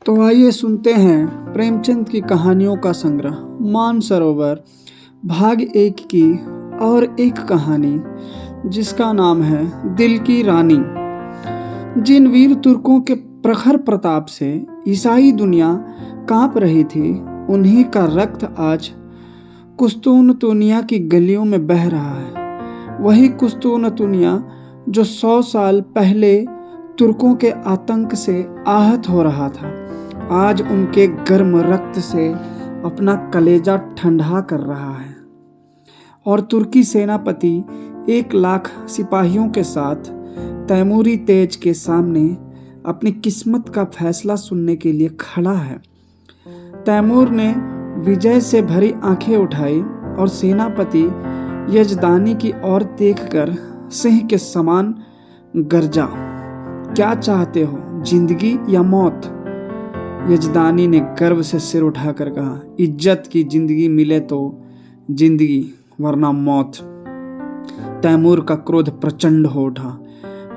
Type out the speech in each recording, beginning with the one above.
तो आइए सुनते हैं प्रेमचंद की कहानियों का संग्रह मानसरोवर भाग 1 की और एक कहानी जिसका नाम है दिल की रानी। जिन वीर तुर्कों के प्रखर प्रताप से ईसाई दुनिया कांप रही थी, उन्हीं का रक्त आज कुस्तुनतुनिया की गलियों में बह रहा है। वही कुस्तुनतुनिया जो 100 साल पहले तुर्कों के आतंक से आहत हो रहा था, आज उनके गर्म रक्त से अपना कलेजा ठंडा कर रहा है। और तुर्की सेनापति 1 लाख सिपाहियों के साथ तैमूरी तेज के सामने अपनी किस्मत का फैसला सुनने के लिए खड़ा है। तैमूर ने विजय से भरी आंखें उठाई और सेनापति यजदानी की ओर देखकर सिंह के समान गरजा, क्या चाहते हो, जिंदगी या मौत? यजदानी ने गर्व से सिर उठाकर कहा, इज्जत की जिंदगी मिले तो जिंदगी, वरना मौत। तैमूर का क्रोध प्रचंड हो उठा।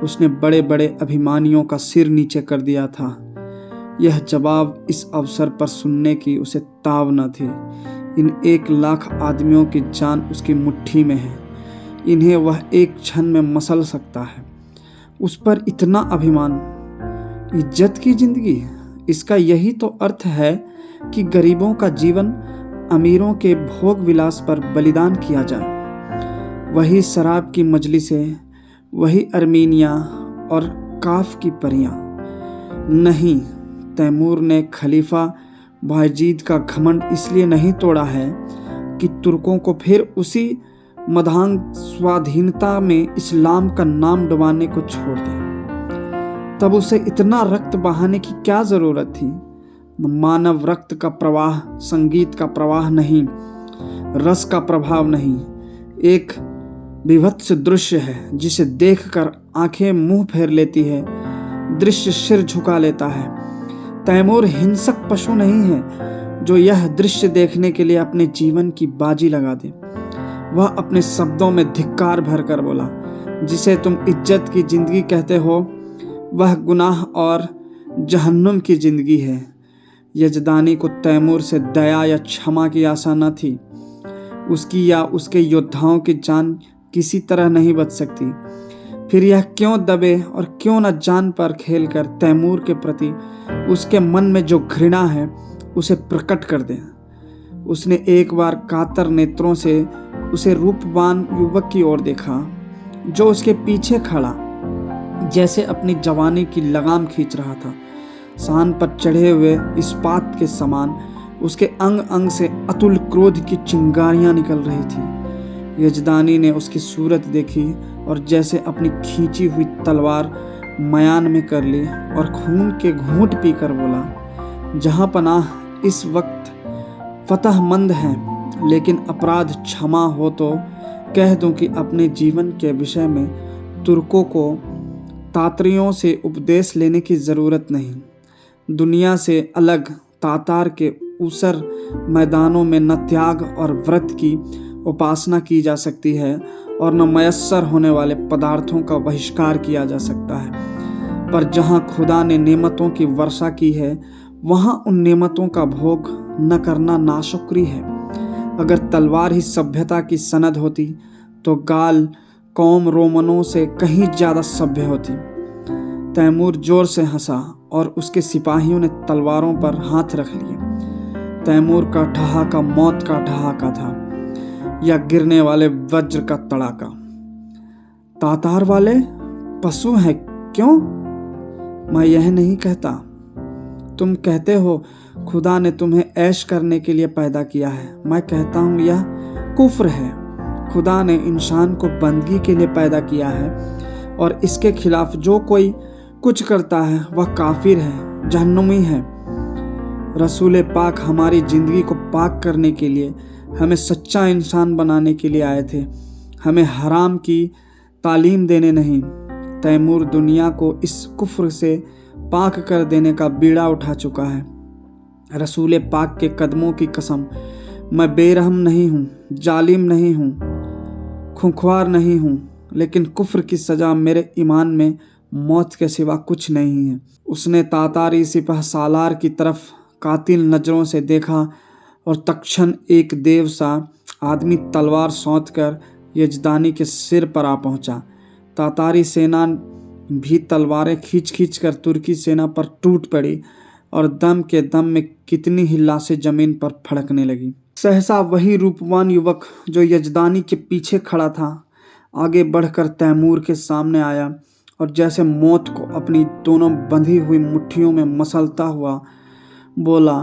उसने बड़े बड़े अभिमानियों का सिर नीचे कर दिया था। यह जवाब इस अवसर पर सुनने की उसे ताव न थी। इन 1 लाख आदमियों की जान उसकी मुट्ठी में है। इन्हें वह एक क्षण में मसल सकता है। उस पर इतना अभिमान। इज्जत की जिंदगी, इसका यही तो अर्थ है कि गरीबों का जीवन अमीरों के भोग विलास पर बलिदान किया जाए। वही शराब की मजलिसें, वही अर्मीनिया और काफ की परियां। नहीं, तैमूर ने खलीफा बायजीद का घमंड इसलिए नहीं तोड़ा है कि तुर्कों को फिर उसी मधांग स्वाधीनता में इस्लाम का नाम डुबाने को छोड़ दे। तब उसे इतना रक्त बहाने की क्या जरूरत थी? मानव रक्त का प्रवाह संगीत का प्रवाह नहीं, रस का प्रभाव नहीं, एक विभत्स दृश्य है जिसे देखकर आंखें मुंह फेर लेती है, दृश्य सिर झुका लेता है। तैमूर हिंसक पशु नहीं है जो यह दृश्य देखने के लिए अपने जीवन की बाजी लगा दे। वह अपने शब्दों में धिक्कार भरकर बोला, जिसे तुम इज्जत की जिंदगी कहते हो, वह गुनाह और जहन्नुम की जिंदगी है। यजदानी को तैमूर से दया या क्षमा की आशा न थी। उसकी या उसके योद्धाओं की जान किसी तरह नहीं बच सकती। फिर यह क्यों दबे और क्यों न जान पर खेलकर तैमूर के प्रति उसके मन में जो घृणा है उसे प्रकट कर दे। उसने एक बार कातर नेत्रों से उसे रूपवान युवक की ओर देखा जो उसके पीछे खड़ा जैसे अपनी जवानी की लगाम खींच रहा था। सान पर चढ़े हुए इस्पात के समान उसके अंग अंग से अतुल क्रोध की चिंगारियां निकल रही थी। यजदानी ने उसकी सूरत देखी और जैसे अपनी खींची हुई तलवार मयान में कर ली और खून के घूंट पीकर बोला, जहां पनाह इस वक्त फतहमंद हैं, लेकिन अपराध क्षमा हो तो कह दूं कि अपने जीवन के विषय में तुर्कों को तातरियों से उपदेश लेने की ज़रूरत नहीं। दुनिया से अलग तातार के ऊसर मैदानों में न त्याग और व्रत की उपासना की जा सकती है और न मयस्सर होने वाले पदार्थों का बहिष्कार किया जा सकता है। पर जहाँ खुदा ने नेमतों की वर्षा की है, वहाँ उन नेमतों का भोग न करना नाशुक्री है। अगर तलवार ही सभ्यता की सनद होती तो गाल कौम रोमनों से कहीं ज़्यादा सभ्य होती। तैमूर जोर से हंसा और उसके सिपाहियों ने तलवारों पर हाथ रख लिए। तैमूर का ठहाका मौत का ठहाका था या गिरने वाले वज्र का तड़ाका। तातार वाले पशु हैं क्यों? मैं यह नहीं कहता। तुम कहते हो खुदा ने तुम्हें ऐश करने के लिए पैदा किया है। मैं कहता हूँ यह कुफ्र है। खुदा ने इंसान को बंदगी के लिए पैदा किया है और इसके खिलाफ जो कोई कुछ करता है वह काफिर है, जहन्नुमी है। रसूल पाक हमारी ज़िंदगी को पाक करने के लिए, हमें सच्चा इंसान बनाने के लिए आए थे, हमें हराम की तालीम देने नहीं। तैमूर दुनिया को इस कुफ्र से पाक कर देने का बीड़ा उठा चुका है। रसूल पाक के कदमों की कसम, मैं बेरहम नहीं हूँ, जालिम नहीं हूँ, खुंख्वार नहीं हूँ, लेकिन कुफ्र की सज़ा मेरे ईमान में मौत के सिवा कुछ नहीं है। उसने तातारी सिपह सालार की तरफ कातिल नजरों से देखा और तत्क्षण एक देव सा आदमी तलवार सौंध कर यजदानी के सिर पर आ पहुंचा। तातारी सेना भी तलवारें खींच खींच कर तुर्की सेना पर टूट पड़ी और दम के दम में कितनी ही लाशें जमीन पर फड़कने लगी। सहसा वही रूपवान युवक जो यजदानी के पीछे खड़ा था आगे बढ़कर तैमूर के सामने आया और जैसे मौत को अपनी दोनों बंधी हुई मुट्ठियों में मसलता हुआ बोला,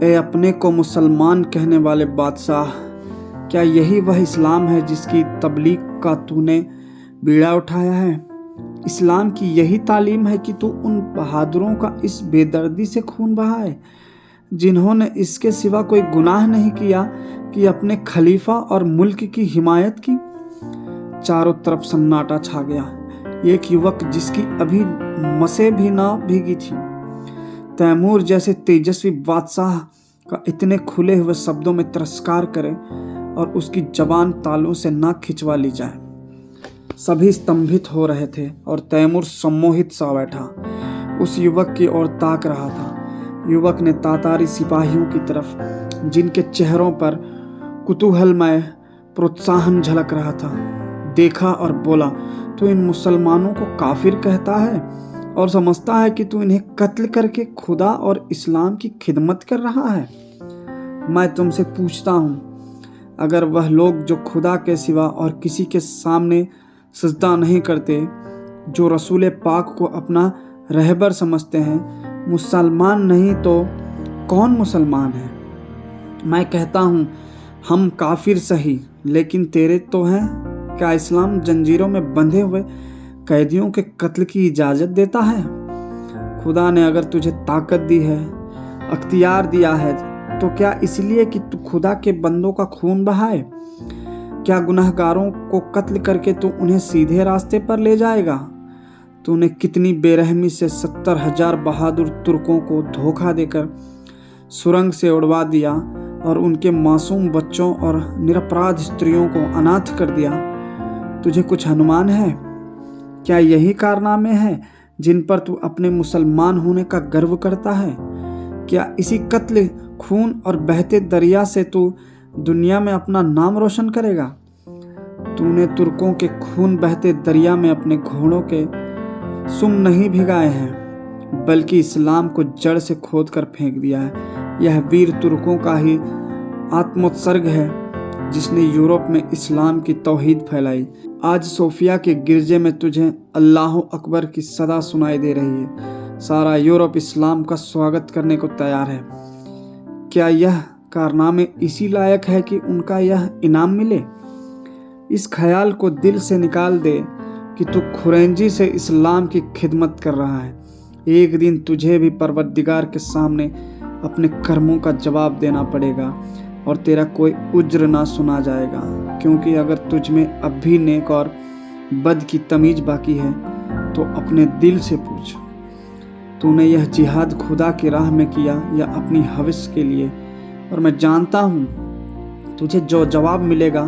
ए अपने को मुसलमान कहने वाले बादशाह, क्या यही वह इस्लाम है जिसकी तबलीग का तूने बीड़ा उठाया है? इस्लाम की यही तालीम है कि तू उन बहादुरों का इस बेदर्दी से खून बहाए जिन्होंने इसके सिवा कोई गुनाह नहीं किया कि अपने खलीफा और मुल्क की हिमायत की। चारों तरफ सन्नाटा छा गया। एक युवक जिसकी अभी मसे भी ना भीगी थी, तैमूर जैसे तेजस्वी बादशाह का इतने खुले हुए शब्दों में तिरस्कार करे और उसकी जबान तालू से ना खिंचवा ली जाए। सभी स्तंभित हो रहे थे और तैमूर सम्मोहित सा बैठा उस युवक की ओर ताक रहा था। युवक ने तातारी सिपाहियों की तरफ, जिनके चेहरों पर कुतूहलमय प्रोत्साहन झलक रहा था, देखा और बोला, तू इन मुसलमानों को काफिर कहता है और समझता है कि तू इन्हें कत्ल करके खुदा और इस्लाम की खिदमत कर रहा है। मैं तुमसे पूछता हूँ, अगर वह लोग जो खुदा के सिवा और किसी के सामने सजदा नहीं करते, जो रसूल पाक को अपना रहबर समझते हैं, मुसलमान नहीं तो कौन मुसलमान है? मैं कहता हूँ हम काफिर सही, लेकिन तेरे तो हैं। क्या इस्लाम जंजीरों में बंधे हुए कैदियों के कत्ल की इजाज़त देता है? खुदा ने अगर तुझे ताकत दी है, अख्तियार दिया है, तो क्या इसलिए कि तू खुदा के बंदों का खून बहाए? क्या गुनहगारों को कत्ल करके तू उन्हें सीधे रास्ते पर ले जाएगा? तूने कितनी बेरहमी से 70,000 बहादुर तुर्कों को धोखा देकर सुरंग से उड़वा दिया और उनके मासूम बच्चों और निरपराध स्त्रियों को अनाथ कर दिया। तुझे कुछ अनुमान है? क्या यही कारनामे हैं जिन पर तू अपने मुसलमान होने का गर्व करता है? क्या इसी कत्ल, खून और बहते दरिया से तू दुनिया में अपना नाम रोशन करेगा? तूने तुर्कों के खून बहते दरिया में अपने घोड़ों के सुम नहीं भिगाए हैं, बल्कि इस्लाम को जड़ से खोद कर फेंक दिया है। यह वीर तुर्कों का ही आत्मोत्सर्ग है जिसने यूरोप में इस्लाम की तौहीद फैलाई। आज सोफिया के गिरजे में तुझे अल्लाह अकबर की सदा सुनाई दे रही है। सारा यूरोप इस्लाम का स्वागत करने को तैयार है। क्या यह कारनामे इसी लायक है कि उनका यह इनाम मिले? इस ख्याल को दिल से निकाल दे कि तू खुरैंजी से इस्लाम की खिदमत कर रहा है। एक दिन तुझे भी परवरदिगार के सामने अपने कर्मों का जवाब देना पड़ेगा और तेरा कोई उज्र ना सुना जाएगा, क्योंकि अगर तुझ में अब भी नेक और बद की तमीज बाकी है तो अपने दिल से पूछ, तूने यह जिहाद खुदा की राह में किया या अपनी हवस के लिए? और मैं जानता हूँ तुझे जो जवाब मिलेगा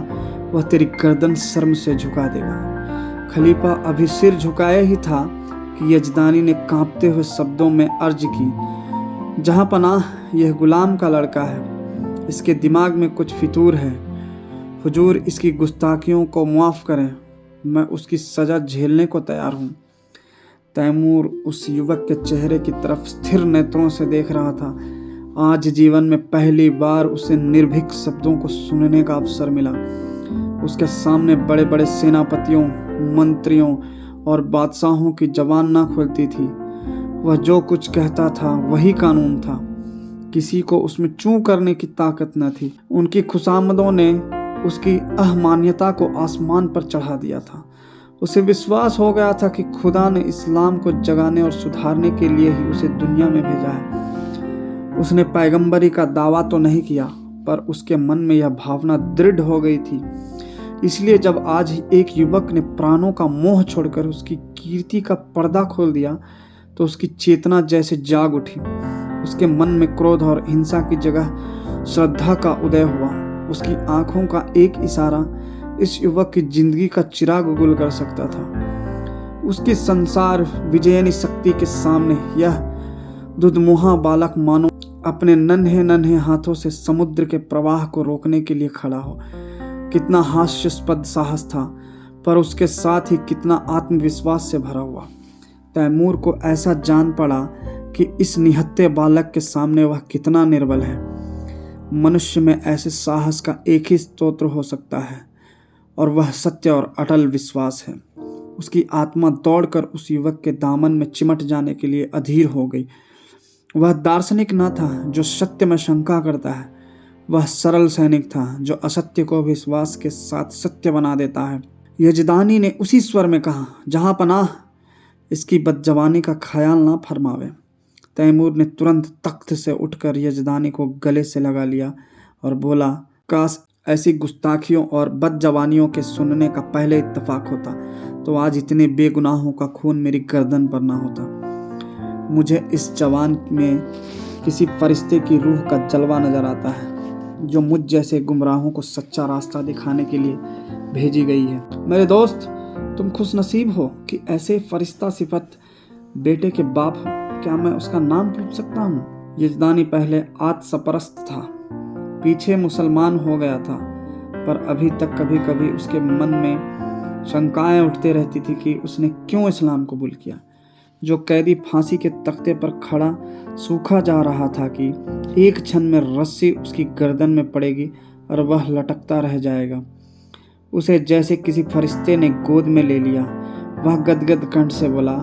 वह तेरी गर्दन शर्म से झुका देगा। खलीफा अभी सिर झुकाए ही था कि यजदानी ने कांपते हुए शब्दों में अर्ज की, जहां पनाह, यह गुलाम का लड़का है, इसके दिमाग में कुछ फितूर है। हुजूर इसकी गुस्ताखियों को मुआफ़ करें, मैं उसकी सज़ा झेलने को तैयार हूँ। तैमूर उस युवक के चेहरे की तरफ स्थिर नेत्रों से देख रहा था। आज जीवन में पहली बार उसे निर्भीक शब्दों को सुनने का अवसर मिला। उसके सामने बड़े बड़े सेनापतियों, मंत्रियों और बादशाहों की जबान ना खुलती थी। वह जो कुछ कहता था वही कानून था। किसी को उसमें चूं करने की ताकत न थी। उनकी खुशामदों ने उसकी अहमानियता को आसमान पर चढ़ा दिया था। उसे विश्वास हो गया था कि खुदा ने इस्लाम को जगाने और सुधारने के लिए ही उसे दुनिया में भेजा है। उसने पैगंबरी का दावा तो नहीं किया, पर उसके मन में यह भावना दृढ़ हो गई थी। इसलिए जब आज एक युवक ने प्राणों का मोह छोड़कर उसकी कीर्ति का पर्दा खोल दिया तो उसकी चेतना जैसे जाग उठी। उसके मन में क्रोध और हिंसा की जगह श्रद्धा का उदय हुआ। उसकी आंखों का एक इशारा इस युवक की जिंदगी का चिराग गुल कर सकता था। उसकी संसार विजयनी शक्ति के सामने यह दुधमुहा बालक मानो अपने नन्हे नन्हे हाथों से समुद्र के प्रवाह को रोकने के लिए खड़ा हो। कितना हास्यास्पद साहस था, पर उसके साथ ही कितना आत्मविश्वास से भरा हुआ। तैमूर को ऐसा जान पड़ा कि इस निहत्थे बालक के सामने वह कितना निर्बल है। मनुष्य में ऐसे साहस का एक ही स्तोत्र हो सकता है, और वह सत्य और अटल विश्वास है। उसकी आत्मा दौड़कर उस युवक के दामन में चिमट जाने के लिए अधीर हो गई। वह दार्शनिक न था जो सत्य में शंका करता है, वह सरल सैनिक था जो असत्य को विश्वास के साथ सत्य बना देता है। यजदानी ने उसी स्वर में कहा, जहाँ पनाह, इसकी बदजवानी का ख्याल ना फरमावे। तैमूर ने तुरंत तख्त से उठकर यजदानी को गले से लगा लिया और बोला, काश ऐसी गुस्ताखियों और बदजवानियों के सुनने का पहले इत्तेफाक होता तो आज इतने बेगुनाहों का खून मेरी गर्दन पर ना होता। मुझे इस जवान में किसी फरिश्ते की रूह का जलवा नजर आता है जो मुझ जैसे गुमराहों को सच्चा रास्ता दिखाने के लिए भेजी गई है। मेरे दोस्त, तुम खुशनसीब हो कि ऐसे फरिश्ता सिफत बेटे के बाप हो। क्या मैं उसका नाम पूछ सकता हूँ? यजदानी पहले आत्मसपरस्त था, पीछे मुसलमान हो गया था, पर अभी तक कभी कभी उसके मन में शंकाएं उठते रहती थी कि उसने क्यों इस्लाम कबूल किया। जो कैदी फांसी के तख्ते पर खड़ा सूखा जा रहा था कि एक क्षण में रस्सी उसकी गर्दन में पड़ेगी और वह लटकता रह जाएगा। उसे जैसे किसी फरिश्ते ने गोद में ले लिया। वह गदगद कंठ से बोला,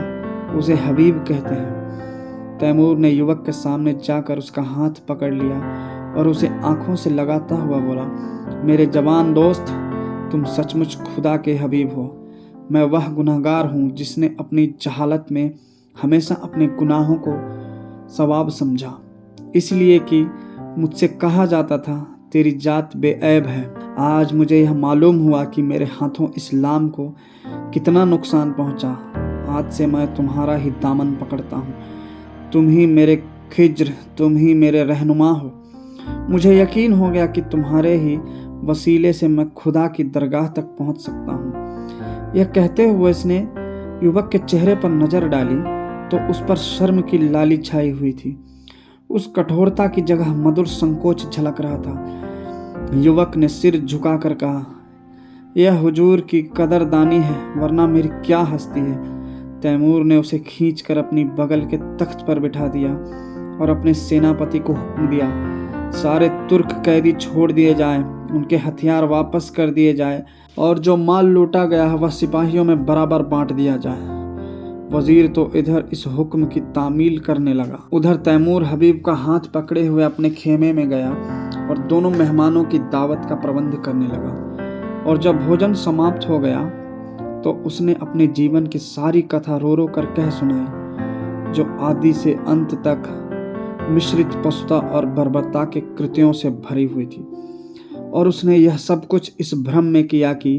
उसे हबीब कहते हैं। तैमूर ने युवक के सामने जाकर उसका हाथ पकड़ लिया और उसे आंखों से लगाता हुआ बोला, मेरे जवान दोस्त, तुम सचमुच खुदा के हबीब हो। मैं वह गुनहगार हूँ जिसने अपनी जहालत में हमेशा अपने गुनाहों को सवाब समझा, इसलिए कि मुझसे कहा जाता था तेरी जात बेऐब है। आज मुझे यह मालूम हुआ कि मेरे हाथों इस्लाम को कितना नुकसान पहुँचा। आज से मैं तुम्हारा ही दामन पकड़ता हूँ। तुम ही मेरे खिज्र, तुम ही मेरे रहनुमा हो। मुझे यकीन हो गया कि तुम्हारे ही वसीले से मैं खुदा की दरगाह तक पहुँच सकता हूँ। यह कहते हुए इसने युवक के चेहरे पर नजर डाली तो उस पर शर्म की लाली छाई हुई थी। उस कठोरता की जगह मधुर संकोच झलक रहा था। युवक ने सिर झुकाकर कहा, यह हुजूर की कदरदानी है, वरना मेरी क्या हस्ती है। तैमूर ने उसे खींचकर अपनी बगल के तख्त पर बिठा दिया और अपने सेनापति को हुक्म दिया, सारे तुर्क कैदी छोड़ दिए जाएं, उनके हथियार वापस कर दिए जाए और जो माल लूटा गया है वह सिपाहियों में बराबर बांट दिया जाए। वजीर तो इधर इस हुक्म की तामील करने लगा, उधर तैमूर हबीब का हाथ पकड़े हुए अपने खेमे में गया और दोनों मेहमानों की दावत का प्रबंध करने लगा। और जब भोजन समाप्त हो गया तो उसने अपने जीवन की सारी कथा रो रो कर कह सुनाई, जो आदि से अंत तक मिश्रित पशुता और बर्बरता के कृत्यों से भरी हुई थी। और उसने यह सब कुछ इस भ्रम में किया कि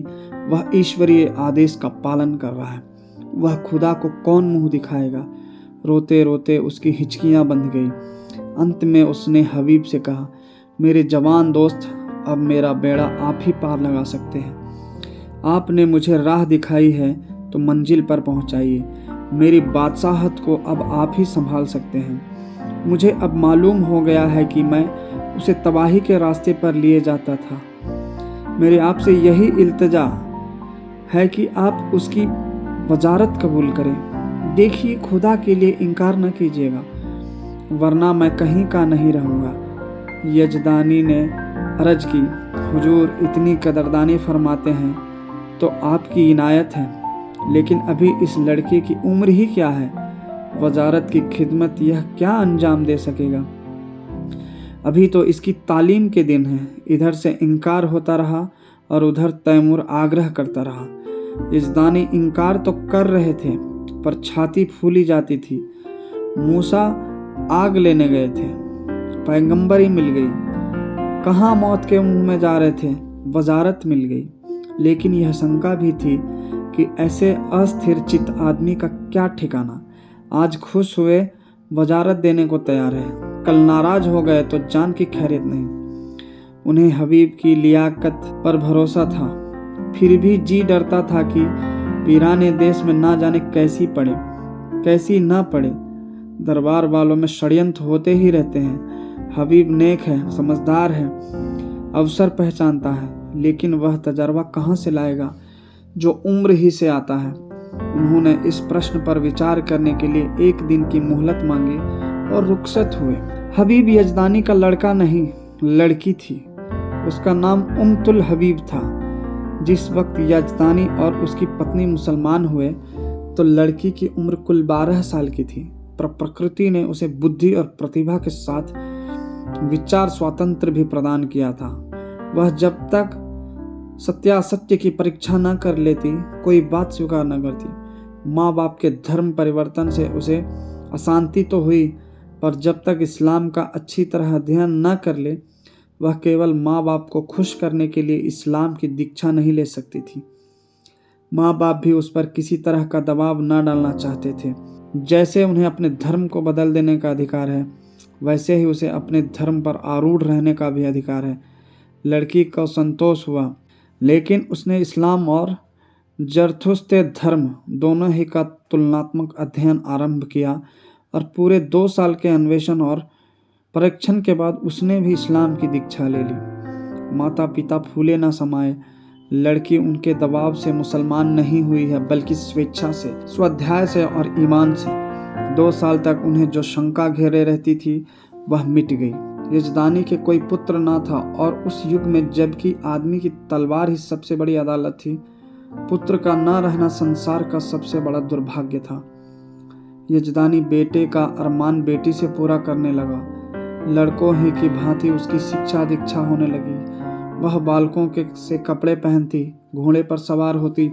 वह ईश्वरीय आदेश का पालन कर रहा है। वह खुदा को कौन मुंह दिखाएगा। रोते रोते उसकी हिचकियां बंध गई। अंत में उसने हबीब से कहा, मेरे जवान दोस्त, अब मेरा बेड़ा आप ही पार लगा सकते हैं। आपने मुझे राह दिखाई है तो मंजिल पर पहुंचाइए। मेरी बादशाहत को अब आप ही संभाल सकते हैं। मुझे अब मालूम हो गया है कि मैं उसे तबाही के रास्ते पर लिए जाता था। मेरे आपसे यही इल्तिजा है कि आप उसकी वजारत कबूल करें। देखिए, खुदा के लिए इनकार न कीजिएगा, वरना मैं कहीं का नहीं रहूँगा। यजदानी ने अर्ज की, हुजूर इतनी कदरदानी फरमाते हैं तो आपकी इनायत है, लेकिन अभी इस लड़के की उम्र ही क्या है। वजारत की खिदमत यह क्या अंजाम दे सकेगा। अभी तो इसकी तालीम के दिन है। इधर से इनकार होता रहा और उधर तैमूर आग्रह करता रहा। यजदानी इनकार तो कर रहे थे पर छाती फूली जाती थी। मूसा आग लेने गए थे, पैगंबरी मिल गई। कहाँ मौत के मुंह में जा रहे थे, वजारत मिल गई। लेकिन यह शंका भी थी कि ऐसे अस्थिर चित्त आदमी का क्या ठिकाना। आज खुश हुए वजारत देने को तैयार है, कल नाराज हो गए तो जान की खैरियत नहीं। उन्हें हबीब की लियाकत पर भरोसा था, फिर भी जी डरता था कि पीराने देश में ना जाने कैसी पड़े, कैसी ना पड़े। दरबार वालों में षड्यंत्र होते ही रहते हैं। हबीब नेक है, समझदार है, अवसर पहचानता है, लेकिन वह तजर्बा कहाँ से लाएगा जो उम्र ही से आता है। उन्होंने इस प्रश्न पर विचार करने के लिए एक दिन की मोहलत मांगी और रुखसत हुए। हबीब यजदानी का लड़का नहीं, लड़की थी। उसका नाम उम्तुल हबीब था। जिस वक्त यजदानी और उसकी पत्नी मुसलमान हुए तो लड़की की उम्र कुल 12 साल की थी, पर प्रकृति ने उसे बुद्धि और प्रतिभा के साथ विचार स्वातंत्र भी प्रदान किया था। वह जब तक सत्यासत्य की परीक्षा न कर लेती कोई बात स्वीकार न करती। माँ बाप के धर्म परिवर्तन से उसे अशांति तो हुई, पर जब तक इस्लाम का अच्छी तरह अध्ययन न कर ले वह केवल माँ बाप को खुश करने के लिए इस्लाम की दीक्षा नहीं ले सकती थी। माँ बाप भी उस पर किसी तरह का दबाव न डालना चाहते थे। जैसे उन्हें अपने धर्म को बदल देने का अधिकार है, वैसे ही उसे अपने धर्म पर आरूढ़ रहने का भी अधिकार है। लड़की को संतोष हुआ, लेकिन उसने इस्लाम और जरथुस्ते धर्म दोनों ही का तुलनात्मक अध्ययन आरंभ किया और पूरे 2 साल के अन्वेषण और परीक्षण के बाद उसने भी इस्लाम की दीक्षा ले ली। माता पिता फूले न समाये। लड़की उनके दबाव से मुसलमान नहीं हुई है, बल्कि स्वेच्छा से, स्वाध्याय से और ईमान से। 2 साल तक उन्हें जो शंका घेरे रहती थी वह मिट गई। यजदानी के कोई पुत्र ना था और उस युग में जबकि आदमी की तलवार ही सबसे बड़ी अदालत थी, पुत्र का न रहना संसार का सबसे बड़ा दुर्भाग्य था। यजदानी बेटे का अरमान बेटी से पूरा करने लगा। लड़कों ही की भांति उसकी शिक्षा दीक्षा होने लगी। वह बालकों के से कपड़े पहनती, घोड़े पर सवार होती,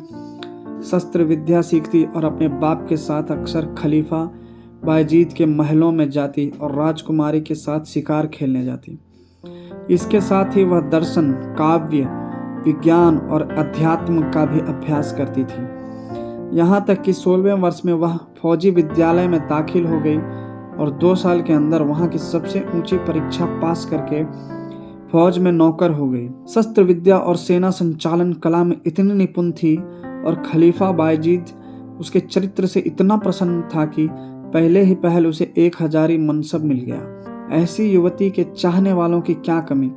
शस्त्र विद्या सीखती और अपने बाप के साथ अक्सर खलीफा बायजीद के महलों में जाती और राजकुमारी के साथ शिकार खेलने जाती। इसके साथ ही वह दर्शन, काव्य, विज्ञान और अध्यात्म का भी अभ्यास करती थी। यहाँ तक कि 16वें वर्ष में वह फौजी विद्यालय में दाखिल हो गई और 2 साल के अंदर वहाँ की सबसे ऊंची परीक्षा पास करके फौज में नौकर हो गई। शस्त्र विद्या और सेना संचालन कला में इतनी निपुण थी और खलीफा बायजीद उसके चरित्र से इतना प्रसन्न था कि पहले ही पहल उसे 1000 मनसब मिल गया। ऐसी युवती के चाहने वालों की क्या कमी।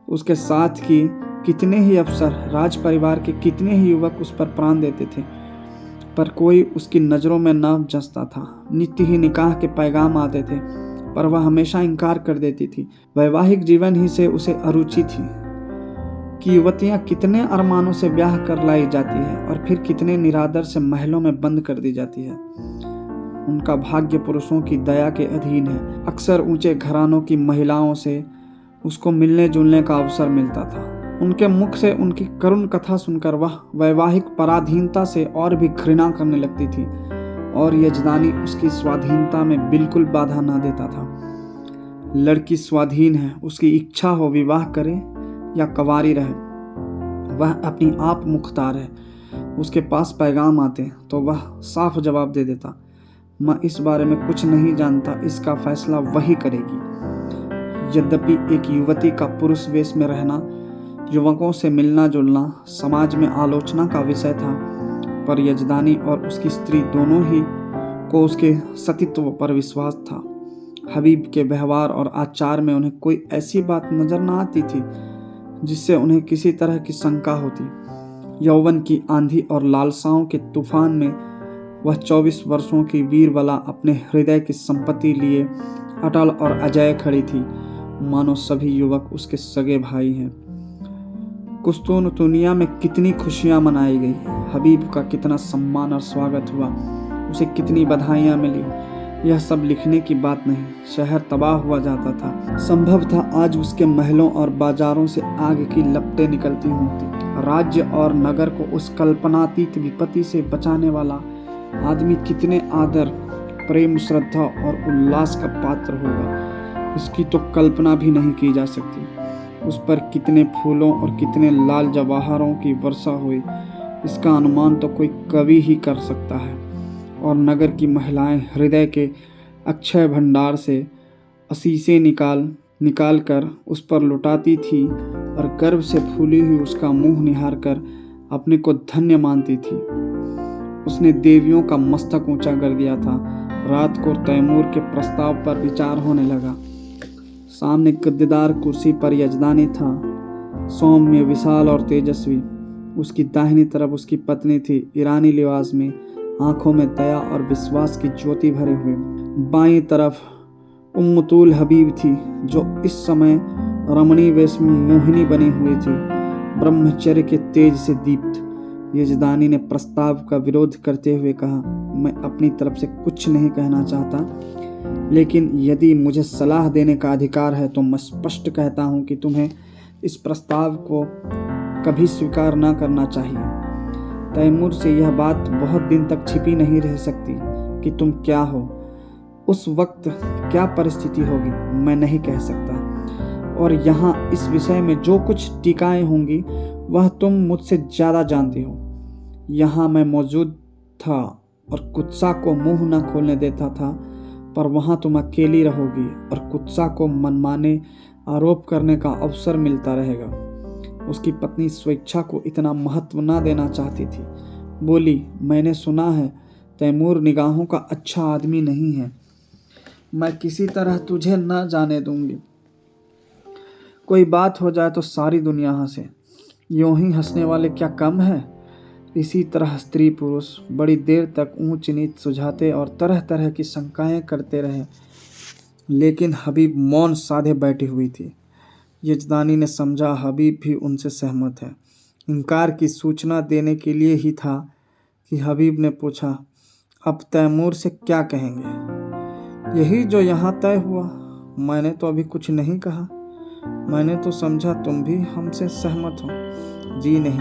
उसके साथ की कितने ही अफसर, राज परिवार के कितने ही युवक उस पर प्राण देते थे, पर कोई उसकी नज़रों में न जंचता था। नित्य ही निकाह के पैगाम आते थे, पर वह हमेशा इनकार कर देती थी। वैवाहिक जीवन ही से उसे अरुचि थी कि युवतियां कितने अरमानों से ब्याह कर लाई जाती है और फिर कितने निरादर से महलों में बंद कर दी जाती है। उनका भाग्य पुरुषों की दया के अधीन है। अक्सर ऊंचे घरानों की महिलाओं से उसको मिलने जुलने का अवसर मिलता था। उनके मुख से उनकी करुण कथा सुनकर वह वैवाहिक पराधीनता से और भी घृणा करने लगती थी और यजदानी उसकी स्वाधीनता में बिल्कुल बाधा ना देता था। लड़की स्वाधीन है, उसकी इच्छा हो विवाह करे या कंवारी रहे, वह अपनी आप मुख्तार है। उसके पास पैगाम आते तो वह साफ जवाब दे देता, मैं इस बारे में कुछ नहीं जानता, इसका फैसला वही करेगी। यद्यपि एक युवती का पुरुष वेश में रहना, युवकों से मिलना जुलना समाज में आलोचना का विषय था, पर यजदानी और उसकी स्त्री दोनों ही को उसके सतीत्व पर विश्वास था। हबीब के व्यवहार और आचार में उन्हें कोई ऐसी बात नजर न आती थी जिससे उन्हें किसी तरह की शंका होती। यौवन की आंधी और लालसाओं के तूफान में वह 24 वर्षों की वीरबला अपने हृदय की संपत्ति लिए अटल और अजय खड़ी थी, मानो सभी युवक उसके सगे भाई हैं। कुस्तून दुनिया में कितनी खुशियां मनाई गई, हबीब का कितना सम्मान और स्वागत हुआ, उसे कितनी बधाइयां मिली, यह सब लिखने की बात नहीं। शहर तबाह हुआ जाता था। संभव था आज उसके महलों और बाजारों से आग की लपटें निकलती होती। राज्य और नगर को उस कल्पनातीत विपत्ति से बचाने वाला आदमी कितने आदर, प्रेम, श्रद्धा और उल्लास का पात्र होगा, इसकी तो कल्पना भी नहीं की जा सकती। उस पर कितने फूलों और कितने लाल जवाहरों की वर्षा हुई, इसका अनुमान तो कोई कवि ही कर सकता है। और नगर की महिलाएं हृदय के अक्षय भंडार से असीसें निकाल कर उस पर लुटाती थी और गर्व से फूली हुई उसका मुंह निहार कर अपने को धन्य मानती थी। उसने देवियों का मस्तक ऊंचा कर दिया था। रात को तैमूर के प्रस्ताव पर विचार होने लगा। सामने गद्देदार कुर्सी पर यजदानी था, सौम्य, विशाल और तेजस्वी। उसकी दाहिनी तरफ उसकी पत्नी थी, ईरानी लिबास में, आंखों में दया और विश्वास की ज्योति भरे हुए। बाईं तरफ उम्मतुल हबीब थी, जो इस समय रमणीय वेश में मोहिनी बनी हुई थी, ब्रह्मचर्य के तेज से दीप्त। यजदानी ने प्रस्ताव का विरोध करते हुए कहा, मैं अपनी तरफ से कुछ नहीं कहना चाहता, लेकिन यदि मुझे सलाह देने का अधिकार है तो मैं स्पष्ट कहता हूँ कि तुम्हें इस प्रस्ताव को कभी स्वीकार न करना चाहिए। तैमूर से यह बात बहुत दिन तक छिपी नहीं रह सकती कि तुम क्या हो। उस वक्त क्या परिस्थिति होगी मैं नहीं कह सकता, और यहाँ इस विषय में जो कुछ टीकाएं होंगी वह तुम मुझसे ज़्यादा जानते हो। यहाँ मैं मौजूद था और कुत्सा को मुंह न खोलने देता था, पर वहाँ तुम अकेली रहोगी और कुत्सा को मनमाने आरोप करने का अवसर मिलता रहेगा। उसकी पत्नी स्वेच्छा को इतना महत्व न देना चाहती थी। बोली, मैंने सुना है तैमूर निगाहों का अच्छा आदमी नहीं है। मैं किसी तरह तुझे न जाने दूंगी। कोई बात हो जाए तो सारी दुनिया हंसे। यूं ही हंसने वाले क्या कम है। इसी तरह स्त्री पुरुष बड़ी देर तक ऊंच नीच सुझाते और तरह तरह की शंकाएं करते रहे, लेकिन हबीब मौन साधे बैठी हुई थी। यजदानी ने समझा हबीब भी उनसे सहमत है। इनकार की सूचना देने के लिए ही था कि हबीब ने पूछा, अब तैमूर से क्या कहेंगे? यही जो यहाँ तय हुआ। मैंने तो अभी कुछ नहीं कहा। मैंने तो समझा तुम भी हमसे सहमत हो। जी नहीं,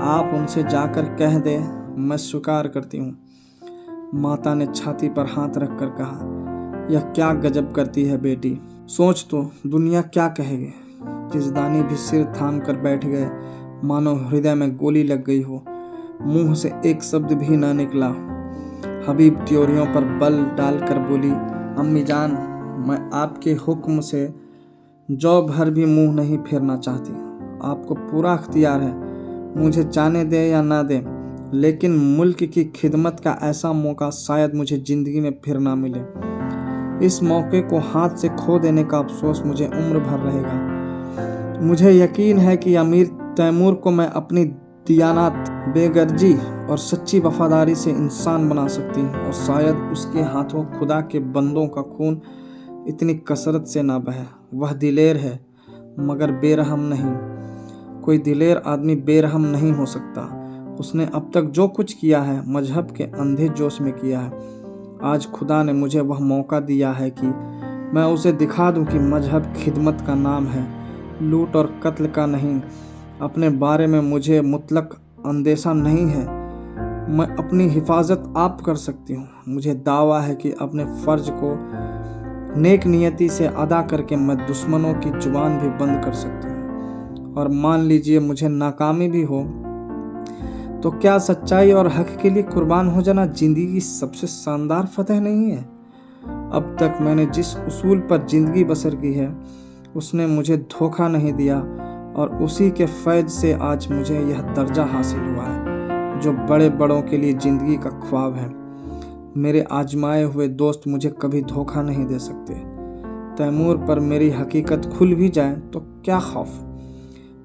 आप उनसे जाकर कह दे मैं स्वीकार करती हूँ। माता ने छाती पर हाथ रखकर कहा, यह क्या गजब करती है बेटी। सोच तो दुनिया क्या कहेगी। यजदानी भी सिर थाम कर बैठ गए, मानो हृदय में गोली लग गई हो। मुंह से एक शब्द भी न निकला। हबीब त्योरियों पर बल डालकर बोली, अम्मी जान, मैं आपके हुक्म से जौ भर भी मुंह नहीं फेरना चाहती। आपको पूरा अख्तियार है, मुझे जाने दे या ना दे, लेकिन मुल्क की खिदमत का ऐसा मौका शायद मुझे ज़िंदगी में फिर ना मिले। इस मौके को हाथ से खो देने का अफसोस मुझे उम्र भर रहेगा। मुझे यकीन है कि अमीर तैमूर को मैं अपनी दियानत, बेगर्जी और सच्ची वफादारी से इंसान बना सकती हूँ, और शायद उसके हाथों खुदा के बंदों का खून इतनी कसरत से ना बहे। वह दिलेर है मगर बेरहम नहीं। कोई दिलेर आदमी बेरहम नहीं हो सकता। उसने अब तक जो कुछ किया है मजहब के अंधे जोश में किया है। आज खुदा ने मुझे वह मौका दिया है कि मैं उसे दिखा दूं कि मजहब खिदमत का नाम है, लूट और कत्ल का नहीं। अपने बारे में मुझे मुतलक अंदेशा नहीं है। मैं अपनी हिफाजत आप कर सकती हूँ। मुझे दावा है कि अपने फ़र्ज को नेक नियति से अदा करके मैं दुश्मनों की जुबान भी बंद कर सकती हूँ। और मान लीजिए मुझे नाकामी भी हो, तो क्या सच्चाई और हक के लिए कुर्बान हो जाना ज़िंदगी की सबसे शानदार फतह नहीं है? अब तक मैंने जिस उसूल पर ज़िंदगी बसर की है उसने मुझे धोखा नहीं दिया, और उसी के फैज़ से आज मुझे यह दर्जा हासिल हुआ है जो बड़े बड़ों के लिए ज़िंदगी का ख्वाब है। मेरे आजमाए हुए दोस्त मुझे कभी धोखा नहीं दे सकते। तैमूर पर मेरी हकीकत खुल भी जाए तो क्या खौफ।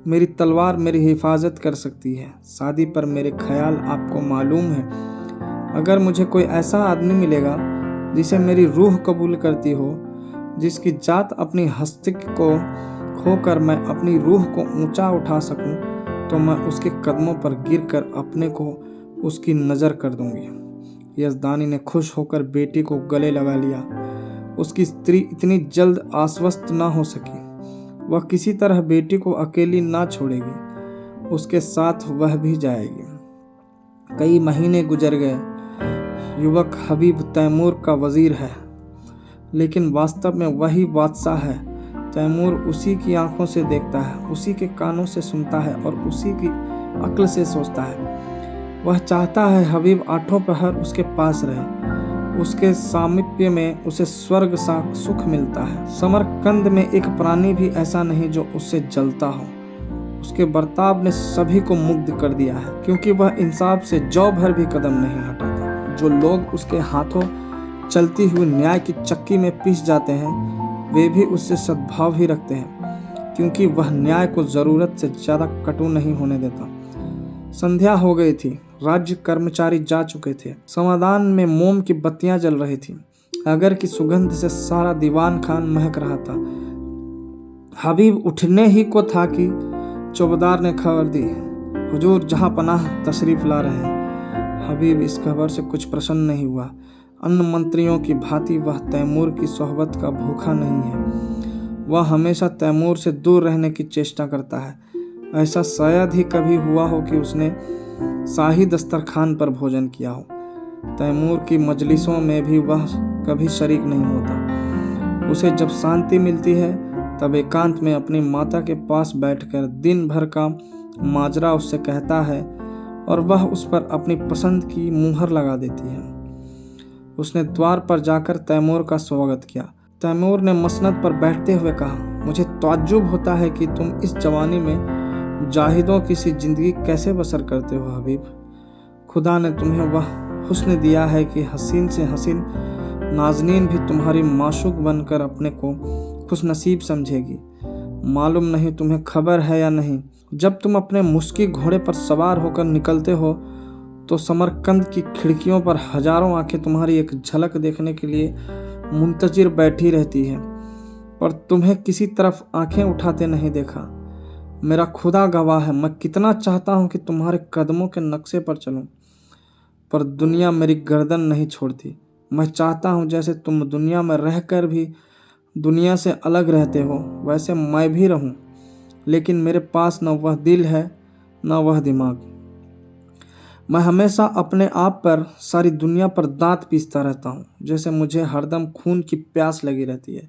मेरी तलवार मेरी हिफाजत कर सकती है। शादी पर मेरे ख्याल आपको मालूम है। अगर मुझे कोई ऐसा आदमी मिलेगा जिसे मेरी रूह कबूल करती हो, जिसकी जात अपनी हस्ती को खोकर मैं अपनी रूह को ऊंचा उठा सकूं, तो मैं उसके कदमों पर गिरकर अपने को उसकी नज़र कर दूंगी। यजदानी ने खुश होकर बेटी को गले लगा लिया। उसकी स्त्री इतनी जल्द आश्वस्त न हो सकी। वह किसी तरह बेटी को अकेली ना छोड़ेगी, उसके साथ वह भी जाएगी। कई महीने गुजर गए। युवक हबीब तैमूर का वजीर है, लेकिन वास्तव में वही बादशाह है। तैमूर उसी की आंखों से देखता है, उसी के कानों से सुनता है और उसी की अक्ल से सोचता है। वह चाहता है हबीब आठों पहर उसके पास रहे। उसके सामीप्य में उसे स्वर्ग सा सुख मिलता है। समरकंद में एक प्राणी भी ऐसा नहीं जो उससे जलता हो। उसके बर्ताव ने सभी को मुग्ध कर दिया है, क्योंकि वह इंसाफ से जौ भर भी कदम नहीं हटाता। जो लोग उसके हाथों चलती हुई न्याय की चक्की में पिस जाते हैं, वे भी उससे सद्भाव ही रखते हैं, क्योंकि वह न्याय को जरूरत से ज्यादा कटु नहीं होने देता। संध्या हो गई थी, राज्य कर्मचारी जा चुके थे, समाधान में मोम की बत्तियां जल रही थी, अगर की सुगंध से सारा दीवान खान महक रहा था। हबीब उठने ही को था कि चौबेदार ने खबर दी, हुजूर जहां पनाह तशरीफ ला रहे हैं। हबीब इस खबर से कुछ प्रसन्न नहीं हुआ। अन्य मंत्रियों की भांति वह तैमूर की सोहबत का भूखा नहीं है। वह हमेशा तैमूर से दूर रहने की चेष्टा करता है। ऐसा शायद ही कभी हुआ हो कि उसने शाही दस्तरखान पर भोजन किया हो। तैमूर की मजलिसों में भी वह कभी शरीक नहीं होता। उसे जब शांति मिलती है तब एकांत में अपनी माता के पास बैठकर दिन भर का माजरा उससे कहता है और वह उस पर अपनी पसंद की मुहर लगा देती है। उसने द्वार पर जाकर तैमूर का स्वागत किया। तैमूर ने मसनद पर बैठते हुए कहा, मुझे ताज्जुब होता है कि तुम इस जवानी में जाहिदों की सी जिंदगी कैसे बसर करते हो हबीब। खुदा ने तुम्हें वह हुस्न दिया है कि हसीन से हसीन नाजनीन भी तुम्हारी माशूक बनकर अपने को खुशनसीब समझेगी। मालूम नहीं तुम्हें खबर है या नहीं, जब तुम अपने मुस्की घोड़े पर सवार होकर निकलते हो तो समरकंद की खिड़कियों पर हजारों आंखें तुम्हारी एक झलक देखने के लिए मुंतजिर बैठी रहती है, पर तुम्हें किसी तरफ आंखें उठाते नहीं देखा। मेरा खुदा गवाह है, मैं कितना चाहता हूं कि तुम्हारे कदमों के नक्शे पर चलूं, पर दुनिया मेरी गर्दन नहीं छोड़ती। मैं चाहता हूं जैसे तुम दुनिया में रहकर भी दुनिया से अलग रहते हो, वैसे मैं भी रहूं, लेकिन मेरे पास न वह दिल है न वह दिमाग। मैं हमेशा अपने आप पर, सारी दुनिया पर दांत पीसता रहता हूँ, जैसे मुझे हरदम खून की प्यास लगी रहती है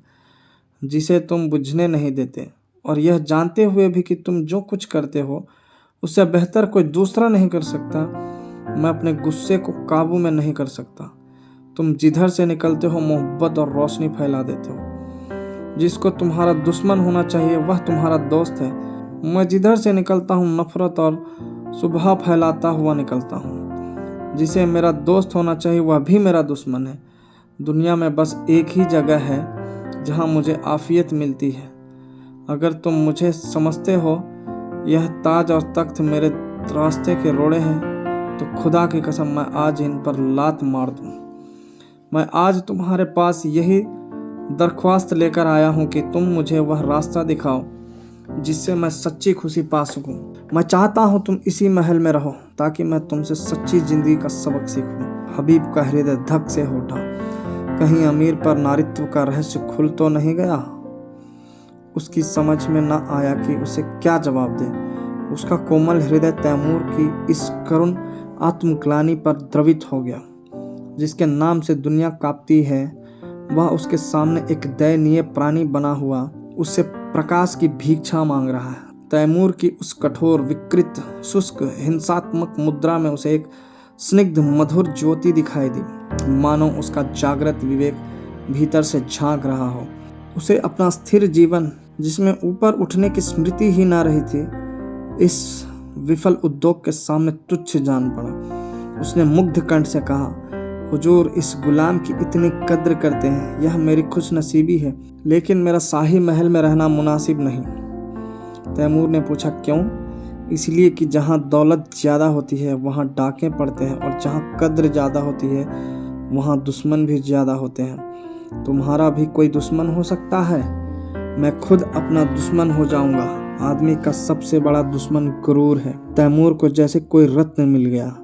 जिसे तुम बुझने नहीं देते, और यह जानते हुए भी कि तुम जो कुछ करते हो उससे बेहतर कोई दूसरा नहीं कर सकता। मैं अपने गुस्से को काबू में नहीं कर सकता। तुम जिधर से निकलते हो मोहब्बत और रोशनी फैला देते हो। जिसको तुम्हारा दुश्मन होना चाहिए वह तुम्हारा दोस्त है। मैं जिधर से निकलता हूँ नफरत और सुबह फैलाता हुआ निकलता हूँ। जिसे मेरा दोस्त होना चाहिए वह भी मेरा दुश्मन है। दुनिया में बस एक ही जगह है जहाँ मुझे आफियत मिलती है। अगर तुम मुझे समझते हो यह ताज और तख्त मेरे रास्ते के रोड़े हैं, तो खुदा की कसम मैं आज इन पर लात मार दूं। मैं आज तुम्हारे पास यही दरख्वास्त लेकर आया हूँ कि तुम मुझे वह रास्ता दिखाओ जिससे मैं सच्ची खुशी पा सकूं। मैं चाहता हूँ तुम इसी महल में रहो ताकि मैं तुमसे सच्ची जिंदगी का सबक सीखूं। हबीब का हृदय धक से हो उठा। कहीं अमीर पर नारित्व का रहस्य खुल तो नहीं गया। उसकी समझ में न आया कि उसे क्या जवाब दे। उसका कोमल हृदय तैमूर की इस करुण आत्मग्लानि पर द्रवित हो गया। जिसके नाम से दुनिया कांपती है वह उसके सामने एक दयनीय प्राणी बना हुआ उससे प्रकाश की भिक्षा मांग रहा है। तैमूर की उस कठोर, विकृत, शुष्क, हिंसात्मक मुद्रा में उसे एक स्निग्ध मधुर ज्योति दिखाई दी, मानो उसका जागृत विवेक भीतर से झांक रहा हो। उसे अपना स्थिर जीवन, जिसमें ऊपर उठने की स्मृति ही ना रही थी, इस विफल उद्योग के सामने तुच्छ जान पड़ा। उसने मुग्ध कंठ से कहा, हुजूर इस गुलाम की इतनी कद्र करते हैं, यह मेरी खुशनसीबी है, लेकिन मेरा शाही महल में रहना मुनासिब नहीं। तैमूर ने पूछा, क्यों? इसलिए कि जहाँ दौलत ज़्यादा होती है वहाँ डाके पड़ते हैं, और जहाँ कद्र ज़्यादा होती है वहाँ दुश्मन भी ज़्यादा होते हैं। तुम्हारा भी कोई दुश्मन हो सकता है, मैं खुद अपना दुश्मन हो जाऊंगा। आदमी का सबसे बड़ा दुश्मन गुरूर है। तैमूर को जैसे कोई रत्न मिल गया।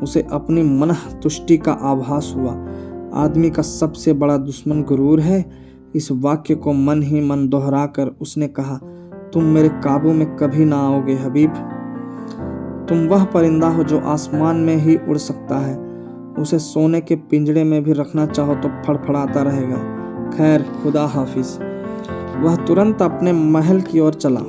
उसे अपनी मनः तुष्टि का आभास हुआ। आदमी का सबसे बड़ा दुश्मन गुरूर है। इस वाक्य को मन ही मन दोहराकर उसने कहा, तुम मेरे काबू में कभी ना आओगे हबीब। तुम वह परिंदा हो जो आसमान में ही उड़ सकता है। उसे सोने के पिंजड़े में भी रखना चाहो तो फड़फड़ाता रहेगा। खैर, खुदा हाफिज। वह तुरंत अपने महल की ओर चला,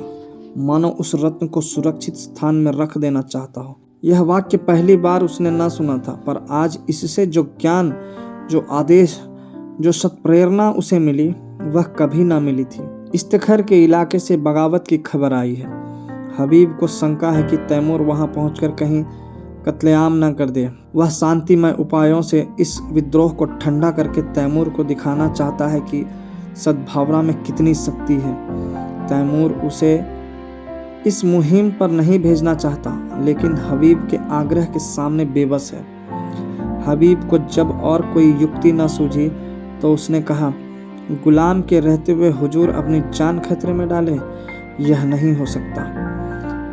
मानो उस रत्न को सुरक्षित स्थान में रख देना चाहता हो। यह वाक्य पहली बार उसने न सुना था, पर आज इससे जो ज्ञान, जो आदेश, जो सत्प्रेरणा उसे मिली वह कभी ना मिली थी। इस्तेखर के इलाके से बगावत की खबर आई है। हबीब को शंका है कि तैमूर वहां पहुंचकर कहीं कत्लेआम न कर दे। वह शांतिमय उपायों से इस विद्रोह को ठंडा करके तैमूर को दिखाना चाहता है कि सद्भावना में कितनी शक्ति है। तैमूर उसे इस मुहिम पर नहीं भेजना चाहता, लेकिन हबीब के आग्रह के सामने बेबस है। हबीब को जब और कोई युक्ति न सूझी तो उसने कहा, गुलाम के रहते हुए हुजूर अपनी जान खतरे में डाले, यह नहीं हो सकता।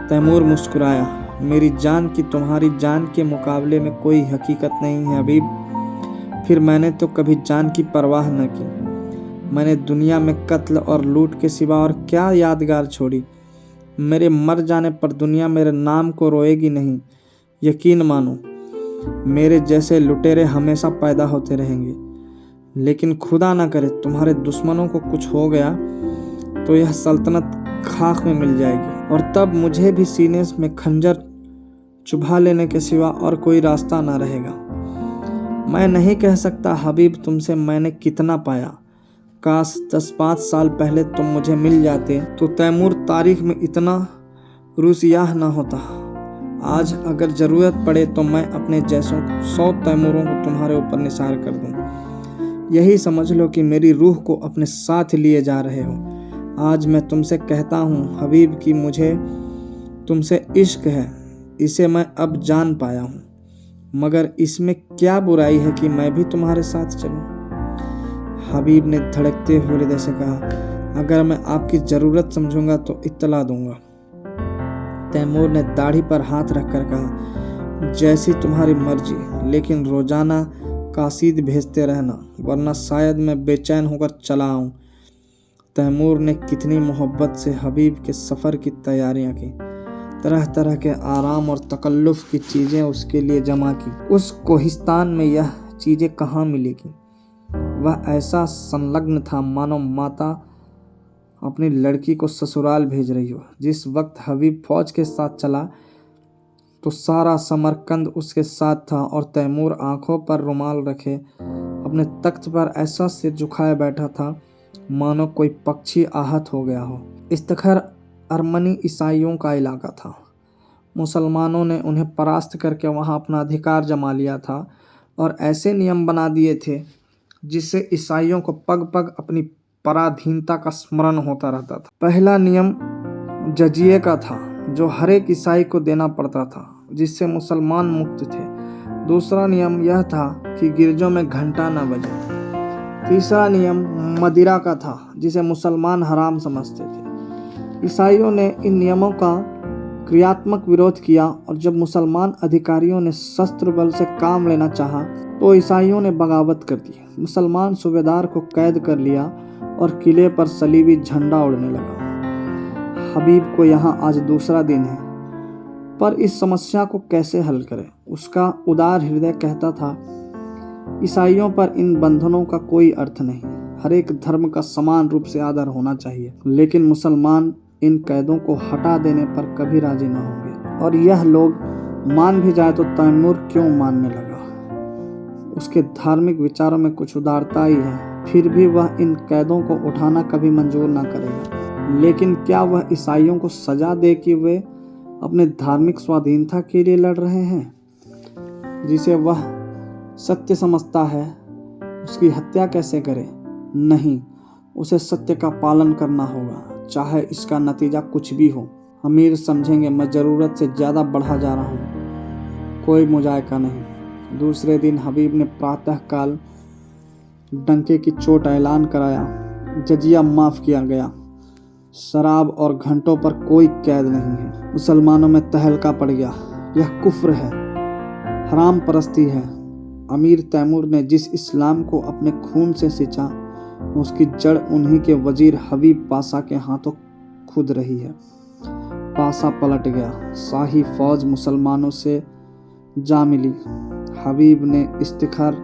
तैमूर मुस्कुराया, मेरी जान की तुम्हारी जान के मुकाबले में कोई हकीकत नहीं है हबीब। फिर मैंने तो कभी जान की परवाह न की। मैंने दुनिया में कत्ल और लूट के सिवा और क्या यादगार छोड़ी। मेरे मर जाने पर दुनिया मेरे नाम को रोएगी नहीं। यकीन मानो, मेरे जैसे लुटेरे हमेशा पैदा होते रहेंगे, लेकिन खुदा ना करे तुम्हारे दुश्मनों को कुछ हो गया तो यह सल्तनत खाक में मिल जाएगी, और तब मुझे भी सीने में खंजर चुभा लेने के सिवा और कोई रास्ता ना रहेगा। मैं नहीं कह सकता हबीब तुमसे मैंने कितना पाया। काश 10-5 साल पहले तुम मुझे मिल जाते तो तैमूर तारीख में इतना रुसियाह न होता। आज अगर ज़रूरत पड़े तो मैं अपने जैसों 100 तैमूरों को तुम्हारे ऊपर निसार कर दूं। यही समझ लो कि मेरी रूह को अपने साथ लिए जा रहे हो। आज मैं तुमसे कहता हूँ हबीब कि मुझे तुमसे इश्क है, इसे मैं अब जान पाया हूँ, मगर इसमें क्या बुराई है कि मैं भी तुम्हारे साथ चलूं। हबीब ने धड़कते हुए हृदय से कहा, अगर मैं आपकी ज़रूरत समझूंगा तो इत्तला दूंगा। तैमूर ने दाढ़ी पर हाथ रखकर कहा, जैसी तुम्हारी मर्जी, लेकिन रोजाना कासीद भेजते रहना, वरना शायद मैं बेचैन होकर चला आऊं। तैमूर ने कितनी मोहब्बत से हबीब के सफ़र की तैयारियां की। तरह तरह के आराम और तकल्लुफ़ की चीज़ें उसके लिए जमा की। उस कोहिस्तान में यह चीज़ें कहाँ मिलेगी। वह ऐसा संलग्न था मानो माता अपनी लड़की को ससुराल भेज रही हो। जिस वक्त हबीब फौज के साथ चला तो सारा समरकंद उसके साथ था, और तैमूर आंखों पर रुमाल रखे अपने तख्त पर ऐसा सिर झुकाए बैठा था मानो कोई पक्षी आहत हो गया हो। इस्तखर अर्मनी ईसाइयों का इलाका था। मुसलमानों ने उन्हें परास्त करके वहां अपना अधिकार जमा लिया था और ऐसे नियम बना दिए थे जिससे ईसाइयों को पग पग अपनी पराधीनता का स्मरण होता रहता था। पहला नियम जजिये का था, जो हर एक ईसाई को देना पड़ता था, जिससे मुसलमान मुक्त थे। दूसरा नियम यह था कि गिरजों में घंटा न बजे। तीसरा नियम मदिरा का था, जिसे मुसलमान हराम समझते थे। ईसाइयों ने इन नियमों का क्रियात्मक विरोध किया, और जब मुसलमान अधिकारियों ने शस्त्र बल से काम लेना चाहा तो ईसाइयों ने बगावत कर दी। मुसलमान सूबेदार को कैद कर लिया और किले पर सलीबी झंडा उड़ने लगा। हबीब को यहाँ आज दूसरा दिन है, पर इस समस्या को कैसे हल करें। उसका उदार हृदय कहता था, ईसाइयों पर इन बंधनों का कोई अर्थ नहीं। हर एक धर्म का समान रूप से आदर होना चाहिए, लेकिन मुसलमान इन कैदों को हटा देने पर कभी राजी न होंगे। और यह लोग मान भी जाए तो तैमूर क्यों मानने लगा। उसके धार्मिक विचारों में कुछ उदारता ही है, फिर भी वह इन कैदों को उठाना कभी मंजूर ना करेगा। लेकिन क्या वह ईसाइयों को सजा दे कि वे अपने धार्मिक स्वाधीनता के लिए लड़ रहे हैं, जिसे वह सत्य समझता है, उसकी हत्या कैसे करे? नहीं, उसे सत्य का पालन करना होगा, चाहे इसका नतीजा कुछ भी हो। अमीर समझेंगे मैं ज़रूरत से ज़्यादा बढ़ा जा रहा हूँ, कोई मुजायका नहीं। दूसरे दिन हबीब ने प्रातःकाल डंके की चोट ऐलान कराया। जजिया माफ़ किया गया। शराब और घंटों पर कोई कैद नहीं है। मुसलमानों में तहलका पड़ गया। यह कुफ्र है, हराम परस्ती है। अमीर तैमूर ने जिस इस्लाम को अपने खून से सींचा, उसकी जड़ उन्हीं के वजीर हबीब पाशा के हाथों खुद रही है। पाशा पलट गया। शाही फौज मुसलमानों से जा मिली। हबीब ने इस्तिखार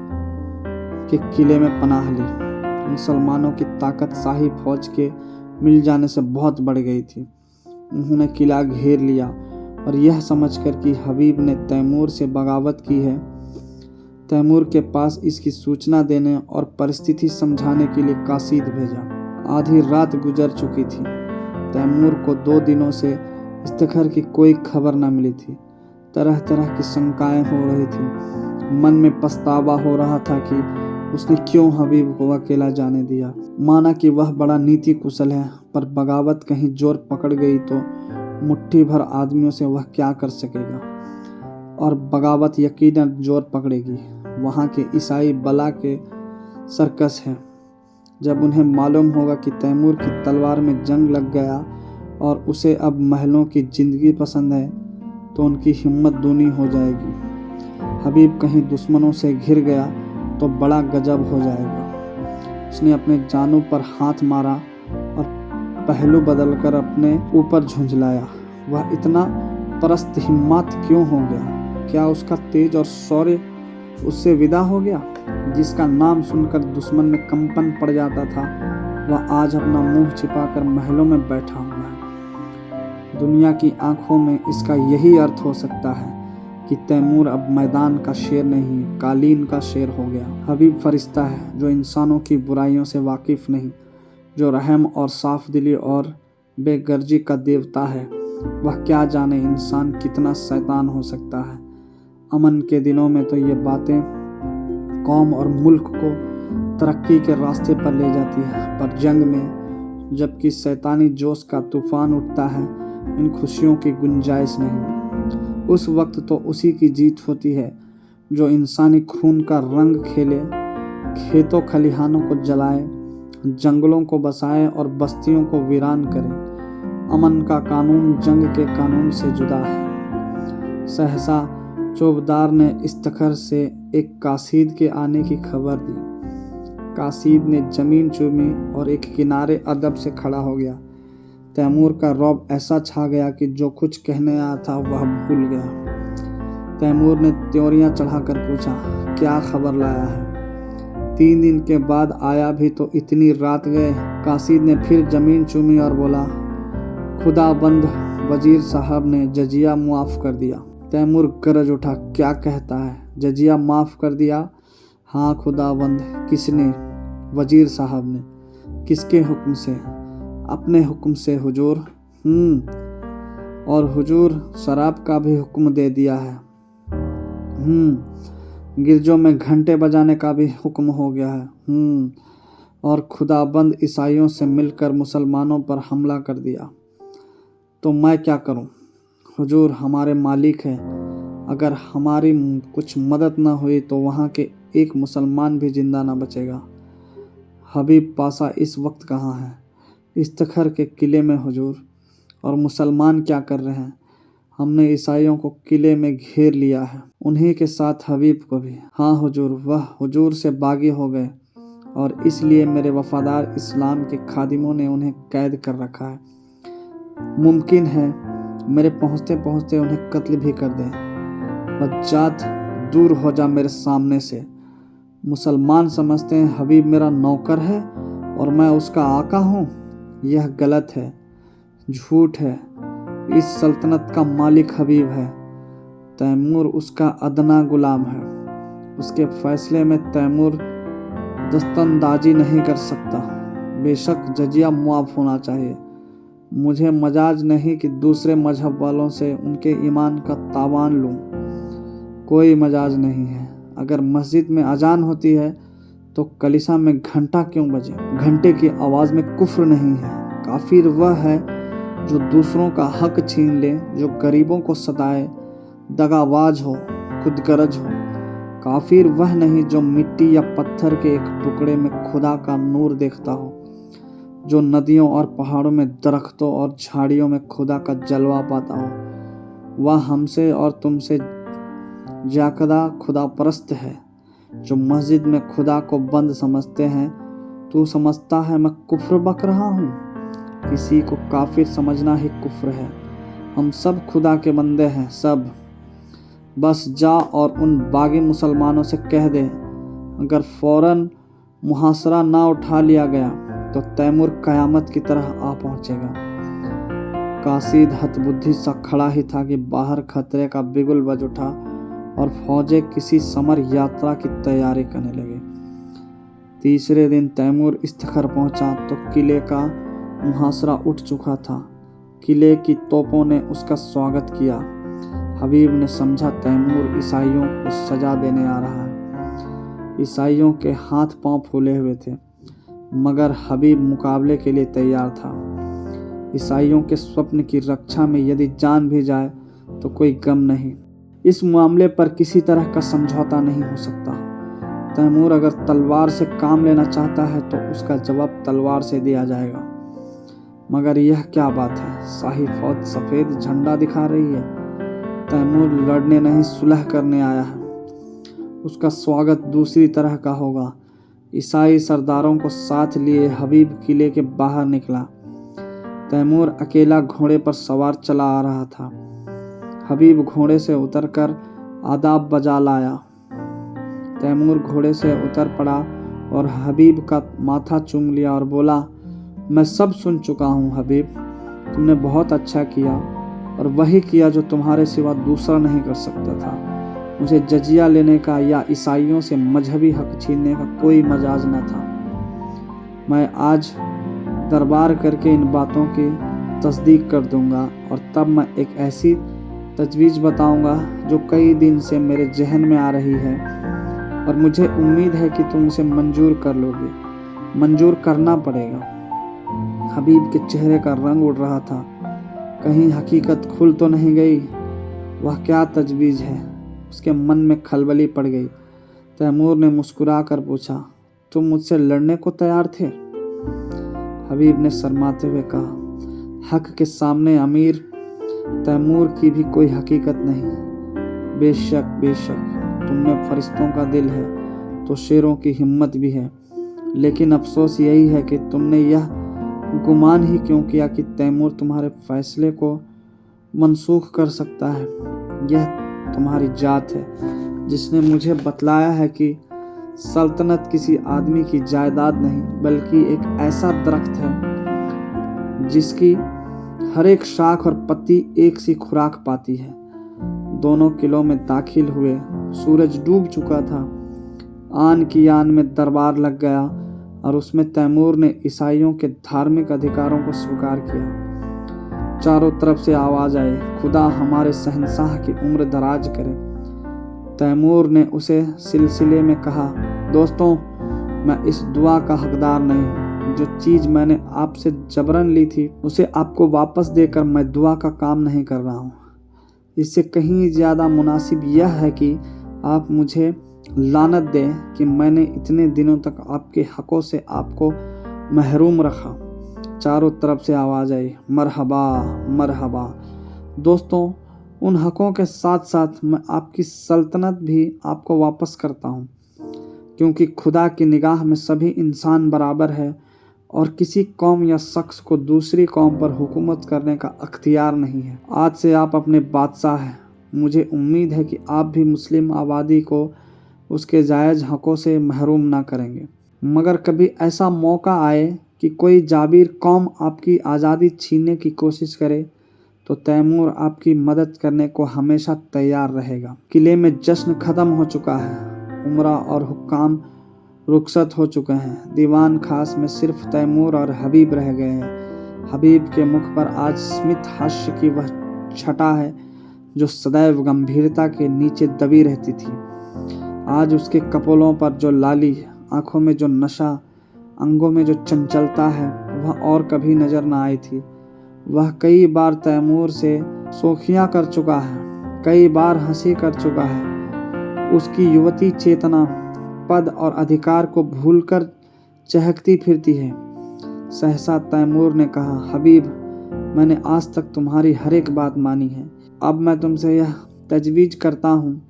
के किले में पनाह ली। मुसलमानों की ताकत शाही फौज के मिल जाने से बहुत बढ़ गई थी। उन्होंने किला घेर लिया और यह समझकर कि हबीब ने तैमूर से बगावत की है, तैमूर के पास इसकी सूचना देने और परिस्थिति समझाने के लिए कासीद भेजा। आधी रात गुजर चुकी थी। तैमूर को 2 दिनों से इफ्तिखार की कोई खबर न मिली थी। तरह तरह की शंकाएं हो रही थी। मन में पछतावा हो रहा था कि उसने क्यों हबीब को अकेला जाने दिया। माना कि वह बड़ा नीति कुशल है, पर बगावत कहीं जोर पकड़ गई तो मुट्ठी भर आदमियों से वह क्या कर सकेगा। और बगावत यकीनन जोर पकड़ेगी। वहाँ के ईसाई बला के सर्कस है। जब उन्हें मालूम होगा कि तैमूर की तलवार में जंग लग गया और उसे अब महलों की जिंदगी पसंद है, तो उनकी हिम्मत दूनी हो जाएगी। हबीब कहीं दुश्मनों से घिर गया तो बड़ा गजब हो जाएगा। उसने अपने जानू पर हाथ मारा और पहलू बदलकर अपने ऊपर झुंझलाया। वह इतना परस्त हिम्मत क्यों हो गया? क्या उसका तेज और शौर्य उससे विदा हो गया? जिसका नाम सुनकर दुश्मन में कंपन पड़ जाता था, वह आज अपना मुंह छिपाकर महलों में बैठा हुआ है। दुनिया की आंखों में इसका यही अर्थ हो सकता है कि तैमूर अब मैदान का शेर नहीं, कालीन का शेर हो गया। हबीब फरिश्ता है जो इंसानों की बुराइयों से वाकिफ नहीं, जो रहम और साफ दिली और बेगर्जी का देवता है। वह क्या जाने इंसान कितना शैतान हो सकता है। अमन के दिनों में तो ये बातें कौम और मुल्क को तरक्की के रास्ते पर ले जाती है, पर जंग में जबकि शैतानी जोश का तूफान उठता है, इन खुशियों की गुंजाइश नहीं। उस वक्त तो उसी की जीत होती है जो इंसानी खून का रंग खेले, खेतों खलिहानों को जलाए, जंगलों को बसाए और बस्तियों को वीरान करे। अमन का कानून जंग के कानून से जुदा है। सहसा चौबदार ने इफ्तिखार से एक कासीद के आने की खबर दी। कासीद ने जमीन चूमी और एक किनारे अदब से खड़ा हो गया। तैमूर का रौब ऐसा छा गया कि जो कुछ कहने आया था वह भूल गया। तैमूर ने त्योरियां चढ़ाकर पूछा, क्या खबर लाया है? 3 दिन के बाद आया भी तो इतनी रात गए। कासीद ने फिर जमीन चूमी और बोला, खुदाबंद वजीर साहब ने जजिया मुआफ कर दिया। तैमूर गरज उठा, क्या कहता है? जजिया माफ कर दिया? हाँ खुदाबंद। किसने? वजीर साहब ने। किसके हुक्म से? अपने हुक्म से हुजूर। और हुजूर शराब का भी हुक्म दे दिया है। गिरजों में घंटे बजाने का भी हुक्म हो गया है। और खुदाबंद ईसाइयों से मिलकर मुसलमानों पर हमला कर दिया। तो मैं क्या करूं? हुजूर हमारे मालिक है। अगर हमारी कुछ मदद न हुई तो वहाँ के एक मुसलमान भी जिंदा न बचेगा। हबीब पासा इस वक्त कहाँ है? इफ्तिखार के किले में हुजूर। और मुसलमान क्या कर रहे हैं? हमने ईसाइयों को किले में घेर लिया है, उन्हीं के साथ हबीब को भी। हाँ हुजूर, वह हुजूर से बागी हो गए और इसलिए मेरे वफादार इस्लाम के खादिमों ने उन्हें कैद कर रखा है। मुमकिन है मेरे पहुँचते पहुँचते उन्हें कत्ल भी कर दें। बच्चात दूर हो जा मेरे सामने से। मुसलमान समझते हैं हबीब मेरा नौकर है और मैं उसका आका हूँ। यह गलत है, झूठ है। इस सल्तनत का मालिक हबीब है। तैमूर उसका अदना गुलाम है। उसके फैसले में तैमूर दस्तंदाजी नहीं कर सकता। बेशक जजिया मुआफ होना चाहिए। मुझे मजाज नहीं कि दूसरे मजहब वालों से उनके ईमान का तावान लूं। कोई मजाज नहीं है। अगर मस्जिद में अजान होती है तो कलीसा में घंटा क्यों बजे? घंटे की आवाज़ में कुफ्र नहीं है। काफिर वह है जो दूसरों का हक छीन ले, जो गरीबों को सताए, दगाबाज हो, खुदगरज हो। काफिर वह नहीं जो मिट्टी या पत्थर के एक टुकड़े में खुदा का नूर देखता हो, जो नदियों और पहाड़ों में, दरख्तों और झाड़ियों में खुदा का जलवा पाता हो। वह हमसे और तुमसे ज़्यादा खुदा परस्त है। जो मस्जिद में खुदा को बंद समझते हैं, तू समझता है मैं कुफ्र बक रहा हूँ? किसी को काफिर समझना ही कुफ्र है। हम सब खुदा के बंदे हैं, सब। बस जा और उन बागी मुसलमानों से कह दे, अगर फौरन मुहासरा ना उठा लिया गया तो तैमूर कयामत की तरह आ पहुंचेगा। कासीद हतबुद्धि सा खड़ा ही था कि बाहर खतरे का बिगुल बज उठा और फौजें किसी समर यात्रा की तैयारी करने लगे। तीसरे दिन तैमूर इफ्तिखार पहुंचा तो किले का मुहासरा उठ चुका था। किले की तोपों ने उसका स्वागत किया। हबीब ने समझा तैमूर ईसाइयों को सजा देने आ रहा है। ईसाइयों के हाथ पांव फूले हुए थे, मगर हबीब मुकाबले के लिए तैयार था। ईसाइयों के स्वप्न की रक्षा में यदि जान भी जाए तो कोई गम नहीं। इस मामले पर किसी तरह का समझौता नहीं हो सकता। तैमूर अगर तलवार से काम लेना चाहता है तो उसका जवाब तलवार से दिया जाएगा। मगर यह क्या बात है, शाही फौज सफ़ेद झंडा दिखा रही है। तैमूर लड़ने नहीं सुलह करने आया है। उसका स्वागत दूसरी तरह का होगा। ईसाई सरदारों को साथ लिए हबीब किले के बाहर निकला। तैमूर अकेला घोड़े पर सवार चला आ रहा था। हबीब घोड़े से उतरकर आदाब बजा लाया। तैमूर घोड़े से उतर पड़ा और हबीब का माथा चूम लिया और बोला, मैं सब सुन चुका हूँ हबीब, तुमने बहुत अच्छा किया और वही किया जो तुम्हारे सिवा दूसरा नहीं कर सकता था। मुझे जजिया लेने का या ईसाइयों से मजहबी हक छीनने का कोई मजाज न था। मैं आज दरबार करके इन बातों की तस्दीक कर दूंगा और तब मैं एक ऐसी तजवीज़ बताऊंगा जो कई दिन से मेरे जहन में आ रही है और मुझे उम्मीद है कि तुम उसे मंजूर कर लोगे। मंजूर करना पड़ेगा। हबीब के चेहरे का रंग उड़ रहा था। कहीं हकीकत खुल तो नहीं गई। वह क्या तजवीज़ है? उसके मन में खलबली पड़ गई। तैमूर ने मुस्कुरा कर पूछा, तुम मुझसे लड़ने को तैयार थे? हबीब ने शर्माते हुए कहा, हक के सामने अमीर तैमूर की भी कोई हकीकत नहीं। बेशक बेशक, तुम में फरिश्तों का दिल है तो शेरों की हिम्मत भी है, लेकिन अफसोस यही है कि तुमने यह गुमान ही क्यों किया कि तैमूर तुम्हारे फैसले को मनसूख कर सकता है। यह तुम्हारी जात है जिसने मुझे बतलाया है कि सल्तनत किसी आदमी की जायदाद नहीं बल्कि एक ऐसा दरख्त है जिसकी हर एक शाख और पत्ती एक सी खुराक पाती है। दोनों किलों में दाखिल हुए। सूरज डूब चुका था। आन की आन में दरबार लग गया और उसमें तैमूर ने ईसाइयों के धार्मिक अधिकारों को स्वीकार किया। चारों तरफ से आवाज आई, खुदा हमारे शहंशाह की उम्र दराज करे। तैमूर ने उसे सिलसिले में कहा, दोस्तों, मैं इस दुआ का हकदार नहीं हूँ। जो चीज़ मैंने आपसे जबरन ली थी उसे आपको वापस देकर मैं दुआ का काम नहीं कर रहा हूँ। इससे कहीं ज़्यादा मुनासिब यह है कि आप मुझे लानत दें कि मैंने इतने दिनों तक आपके हकों से आपको महरूम रखा। चारों तरफ से आवाज़ आई, मरहबा मरहबा। दोस्तों, उन हकों के साथ साथ मैं आपकी सल्तनत भी आपको वापस करता हूँ, क्योंकि खुदा की निगाह में सभी इंसान बराबर है और किसी कौम या शख्स को दूसरी कौम पर हुकूमत करने का अख्तियार नहीं है। आज से आप अपने बादशाह हैं। मुझे उम्मीद है कि आप भी मुस्लिम आबादी को उसके जायज़ हकों से महरूम ना करेंगे। मगर कभी ऐसा मौका आए कि कोई जाबिर कौम आपकी आज़ादी छीनने की कोशिश करे तो तैमूर आपकी मदद करने को हमेशा तैयार रहेगा। किले में जश्न ख़त्म हो चुका है। उमरा और हुक्काम रुखसत हो चुके हैं। दीवान खास में सिर्फ तैमूर और हबीब रह गए हैं। हबीब के मुख पर आज स्मित हास्य की वह छटा है जो सदैव गंभीरता के नीचे दबी रहती थी। आज उसके कपोलों पर जो लाली, आंखों में जो नशा, अंगों में जो चंचलता है वह और कभी नजर न आई थी। वह कई बार तैमूर से शोखियाँ कर चुका है, कई बार हंसी कर चुका है। उसकी युवती चेतना पद और अधिकार को भूलकर चहकती फिरती है। सहसा तैमूर ने कहा, हबीब, मैंने आज तक तुम्हारी हर एक बात मानी है। अब मैं तुमसे यह तजवीज़ करता हूँ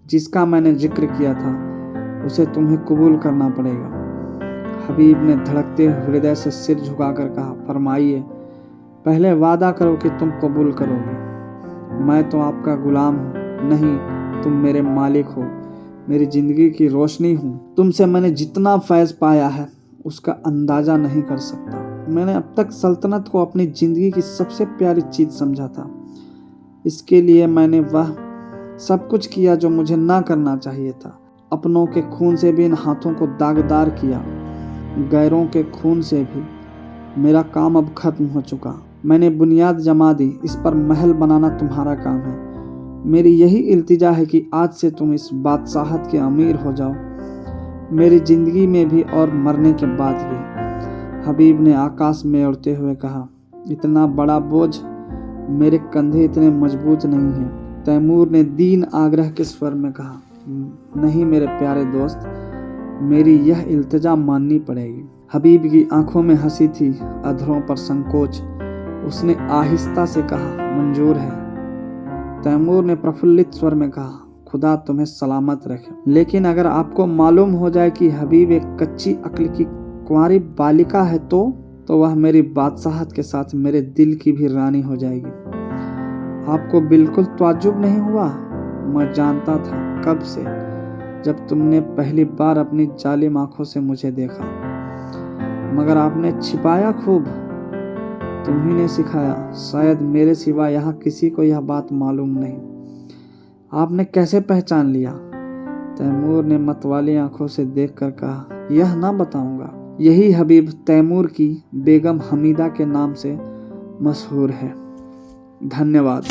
जिसका मैंने जिक्र किया था, उसे तुम्हें कबूल करना पड़ेगा। हबीब ने धड़कते हृदय से सिर झुकाकर कहा, फरमाइए। पहले वादा करो कि तुम कबूल करोगे। मैं तो आपका गुलाम हूँ, नहीं तुम मेरे मालिक हो, मेरी ज़िंदगी की रोशनी हूँ। तुमसे मैंने जितना फैज़ पाया है उसका अंदाज़ा नहीं कर सकता। मैंने अब तक सल्तनत को अपनी ज़िंदगी की सबसे प्यारी चीज़ समझा था। इसके लिए मैंने वह सब कुछ किया जो मुझे ना करना चाहिए था। अपनों के खून से भी इन हाथों को दागदार किया, गैरों के खून से भी। मेरा काम अब खत्म हो चुका। मैंने बुनियाद जमा दी, इस पर महल बनाना तुम्हारा काम है। मेरी यही इल्तिजा है कि आज से तुम इस बादशाहत के अमीर हो जाओ, मेरी ज़िंदगी में भी और मरने के बाद भी। हबीब ने आकाश में उड़ते हुए कहा, इतना बड़ा बोझ, मेरे कंधे इतने मजबूत नहीं हैं। तैमूर ने दीन आग्रह के स्वर में कहा, नहीं मेरे प्यारे दोस्त, मेरी यह इल्तिजा माननी पड़ेगी। हबीब की आंखों में हंसी थी, अधरों पर संकोच। उसने आहिस्ता से कहा, मंजूर है। तैमूर ने प्रफुल्लित स्वर में कहा, खुदा तुम्हें सलामत रखे। लेकिन अगर आपको मालूम हो जाए कि हबीब एक कच्ची अक्ल की कुंवारी बालिका है तो वह मेरी बादशाहत के साथ मेरे दिल की भी रानी हो जाएगी। आपको बिल्कुल ताज्जुब नहीं हुआ? मैं जानता था कब से, जब तुमने पहली बार अपनी जालिम आंखों से मुझे देखा, मगर आपने छिपाया खूब। तुम्ही ने सिखाया, शायद मेरे सिवा यहाँ किसी को यह बात मालूम नहीं। आपने कैसे पहचान लिया? तैमूर ने मतवाली आंखों से देखकर कहा, यह ना बताऊंगा। यही हबीब तैमूर की बेगम हमीदा के नाम से मशहूर है। धन्यवाद।